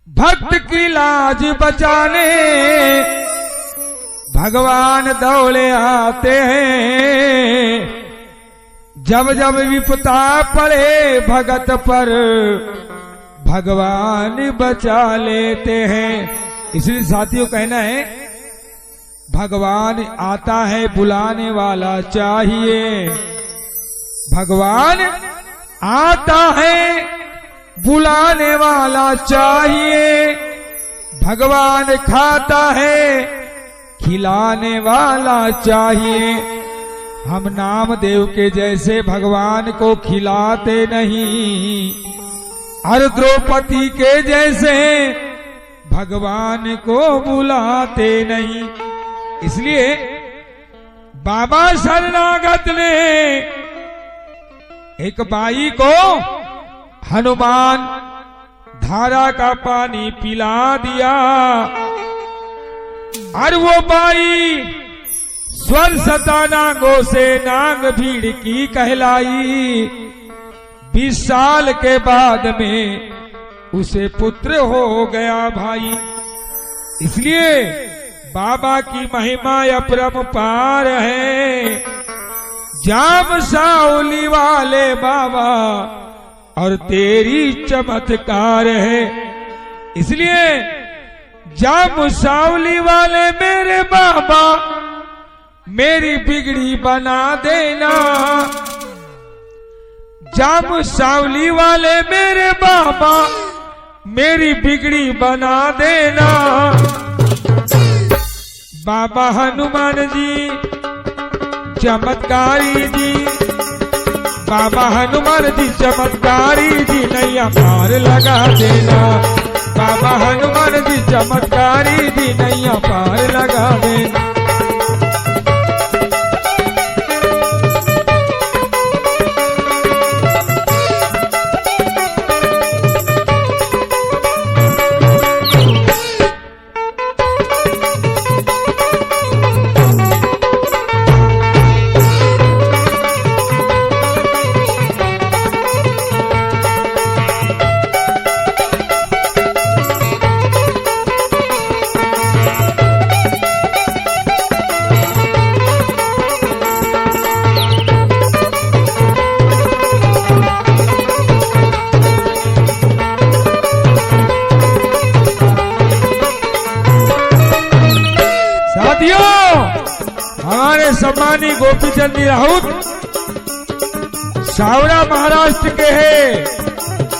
भक्त की लाज बचाने भगवान दौड़े आते हैं। जब जब विपदा पड़े भगत पर भगवान बचा लेते हैं। इसलिए साथियों कहना है, भगवान आता है बुलाने वाला चाहिए। भगवान आता है बुलाने वाला चाहिए। भगवान खाता है खिलाने वाला चाहिए। हम नामदेव के जैसे भगवान को खिलाते नहीं, और द्रौपदी के जैसे भगवान को बुलाते नहीं। इसलिए बाबा शरणागत ने एक बाई को हनुमान धारा का पानी पिला दिया, और वो बाई स्वर सता नांगों से नांग भीड़ की कहलाई। 20 साल के बाद में उसे पुत्र हो गया भाई। इसलिए बाबा की महिमा अपरंपार है। जाम साउली वाले बाबा और तेरी चमत्कार है। इसलिए जाम साउली वाले मेरे बाबा मेरी बिगड़ी बना देना। जाम सावली वाले मेरे बाबा मेरी बिगड़ी बना देना। बाबा हनुमान जी चमत्कारी जी, बाबा हनुमान जी चमत्कारी जी, नैया पार लगा देना। बाबा हनुमान जी चमत्कारी जी, नैया पार लगा देना। हमारे सम्मानी गोपीचंद जी राउत सावरा महाराष्ट्र के हैं।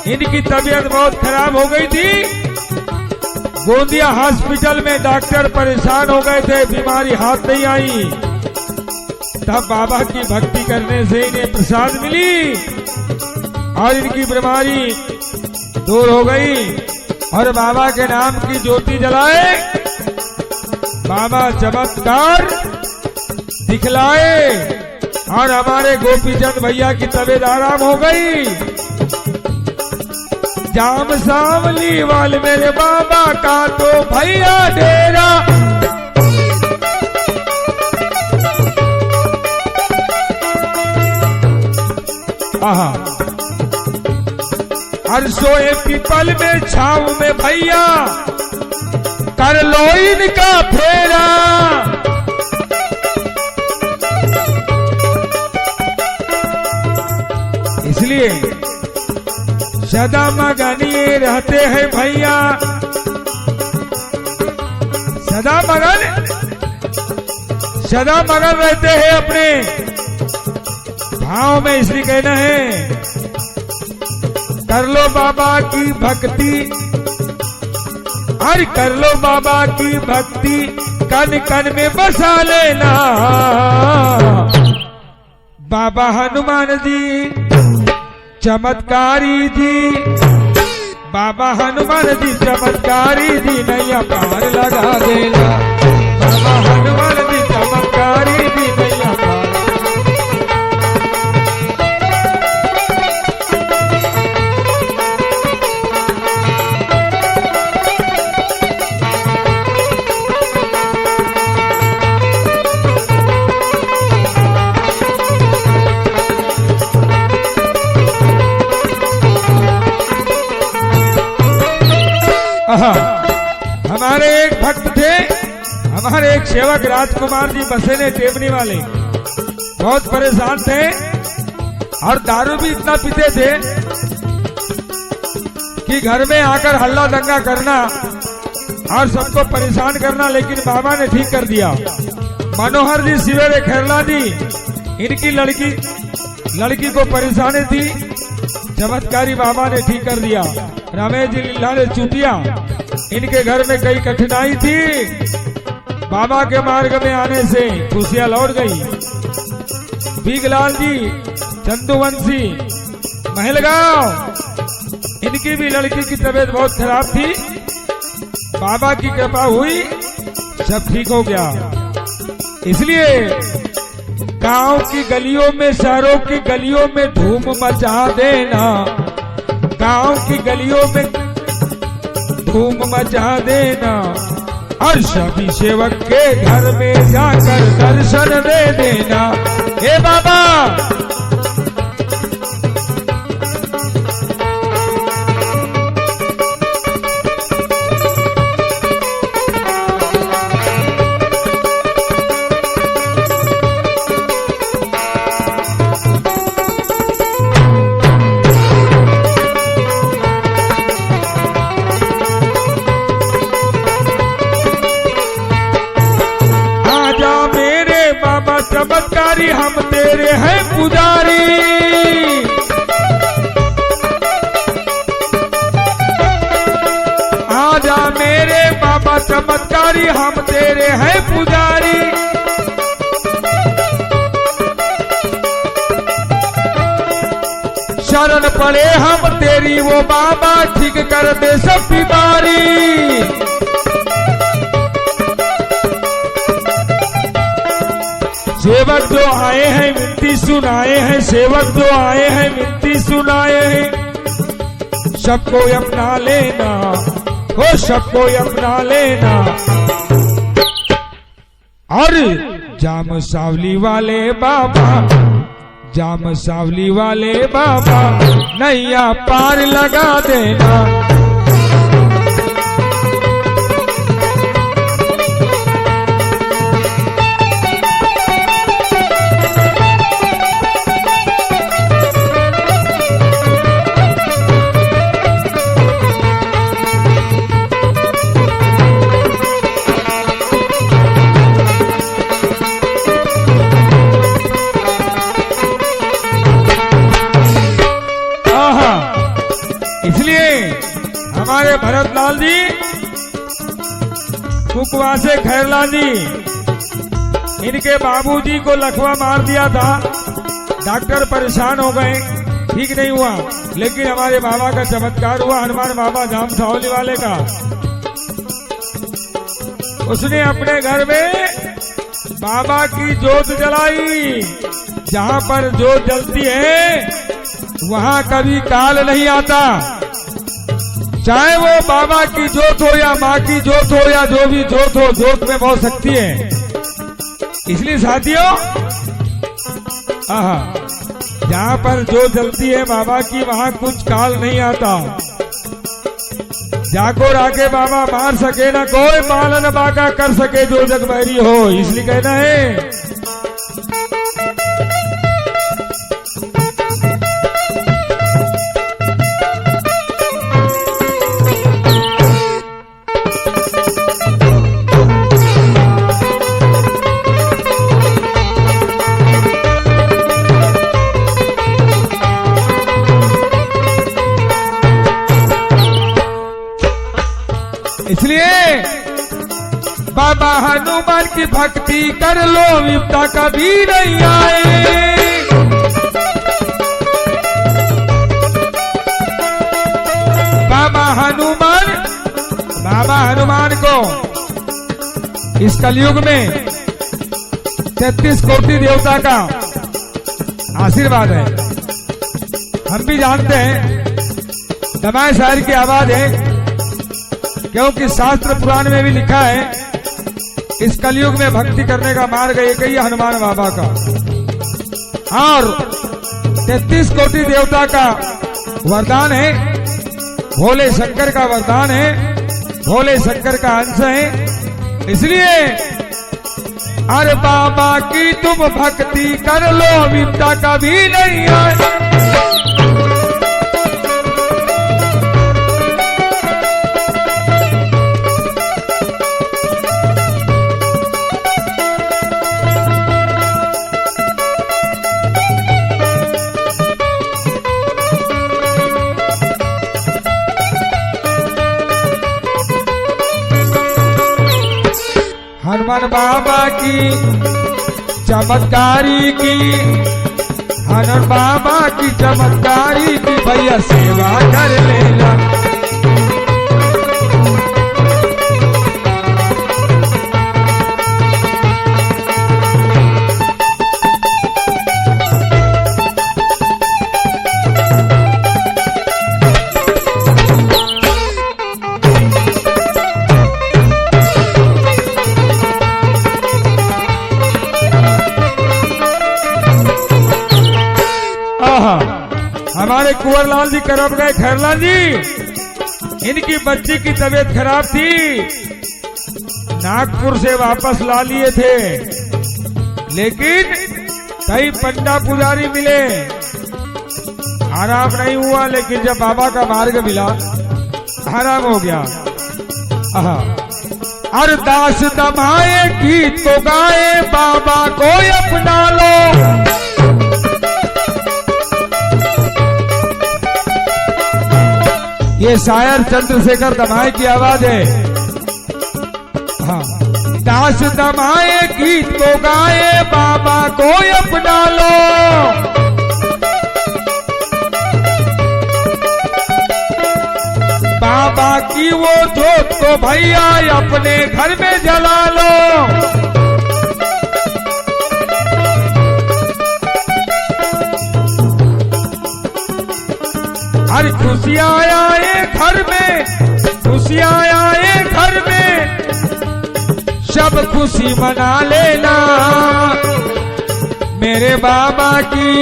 इनकी तबीयत बहुत खराब हो गई थी। गोंदिया हॉस्पिटल में डॉक्टर परेशान हो गए थे, बीमारी हाथ नहीं आई। तब बाबा की भक्ति करने से इन्हें प्रसाद मिली और इनकी बीमारी दूर हो गई, और बाबा के नाम की ज्योति जलाए। बाबा चमत्कार दिखलाए और हमारे गोपीचंद भैया की तबीयत आराम हो गई। जाम सावली वाले मेरे बाबा का तो भैया डेरा। आहा, हर सोए पीपल में छाव में भैया कर लो इनका फेरा। इसलिए सदा मगन ये रहते हैं भैया, सदा मगन रहते हैं अपने भाव में। इसलिए कहना है, कर लो बाबा की भक्ति, और कर लो बाबा की भक्ति, कन कन में बसा लेना। बाबा हनुमान जी चमत्कारी जी, बाबा हनुमान जी चमत्कारी जी, नैया पार लगा देना। बाबा हनुमान जी चमत्कारी जी, नैया पार। आहा, हमारे एक भक्त थे, हमारे एक सेवक राजकुमार जी बसेने टेपनी वाले, बहुत परेशान थे और दारू भी इतना पीते थे कि घर में आकर हल्ला दंगा करना और सबको परेशान करना। लेकिन बाबा ने ठीक कर दिया। मनोहर जी सिवेरे खैरला जी, इनकी लड़की को परेशानी थी, चमत्कारी बाबा ने ठीक कर दिया। रमेश जी लीला ने चूतिया, इनके घर में कई कठिनाई थी, बाबा के मार्ग में आने से खुशियां लौट गई। बीगलाल जी चंदूवंशी महलगांव, इनकी भी लड़की की तबीयत बहुत खराब थी, बाबा की कृपा हुई, सब ठीक हो गया। इसलिए गांव की गलियों में, शहरों की गलियों में धूम मचा देना, गांव की गलियों में धूम मचा देना और सभी सेवक के घर में जाकर दर्शन दे देना। हे बाबा, चमत्कारी हम तेरे हैं पुजारी, आजा मेरे बाबा चमत्कारी हम तेरे हैं पुजारी। शरण पड़े हम तेरी वो बाबा, ठीक कर दे सब बीमारी। सेवक जो आए हैं विनती सुनाए हैं, सेवक जो आए हैं विनती सुनाए हैं, सबको अपना लेना, हो सबको अपना लेना। और जाम सावली वाले बाबा, जाम सावली वाले बाबा, नैया पार लगा देना। हमारे भरतलाल जी कुकवा से खैरला जी, इनके बाबूजी को लकवा मार दिया था, डॉक्टर परेशान हो गए, ठीक नहीं हुआ। लेकिन हमारे बाबा का चमत्कार हुआ, हनुमान बाबा जाम सावली वाले का। उसने अपने घर में बाबा की जोत जलाई। जहां पर जोत जलती है वहां कभी काल नहीं आता, चाहे वो बाबा की जोत हो या माँ की जोत हो या जो भी जोत हो, जोत में बहुत शक्ति है। इसलिए साथियों, जहाँ पर जोत जलती है बाबा की, वहाँ कुछ काल नहीं आता। जाको राके बाबा मार सके ना कोई, पालन बाका कर सके जो जग बैरी हो। इसलिए कहना है इसलिए बाबा हनुमान की भक्ति कर लो, विपदा कभी नहीं आए। बाबा हनुमान को इस कलयुग में 33 कोटि देवता का आशीर्वाद है। हम भी जानते हैं, दमाए शायर की आवाज है, क्योंकि शास्त्र पुराण में भी लिखा है इस कलयुग में भक्ति करने का मार्ग एक ही हनुमान बाबा का। और 33 कोटि देवता का वरदान है, भोले शंकर का वरदान है भोले शंकर का अंश है। इसलिए अरे बाबा की तुम भक्ति कर लो, विपदा कभी नहीं आए। हनुमान बाबा की चमत्कारी की, हनुमान बाबा की चमत्कारी की, भैया सेवा कर लेना। हमारे कुंवरलाल जी करम गए खैरलाल जी, इनकी बच्ची की तबीयत खराब थी, नागपुर से वापस ला लिए थे, लेकिन कई पंडा पुजारी मिले, आराम नहीं हुआ। लेकिन जब बाबा का मार्ग मिला आराम हो गया। अरदास दमाए गीत तो गाए, बाबा को अपना लो। ये शायर चंद्रशेखर दमाए की आवाज है। हाँ, दास दमाए गीत तो गाए, बाबा को अपना लो। बाबा की वो जोत तो भैया अपने घर में जला लो। अरे खुशियाँ आए घर में, खुशियाँ आए घर में, सब खुशी मना लेना। मेरे बाबा की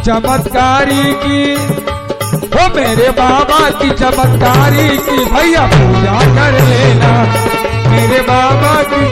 चमत्कारी की, ओ मेरे बाबा की चमत्कारी की, भैया पूजा कर लेना। मेरे बाबा की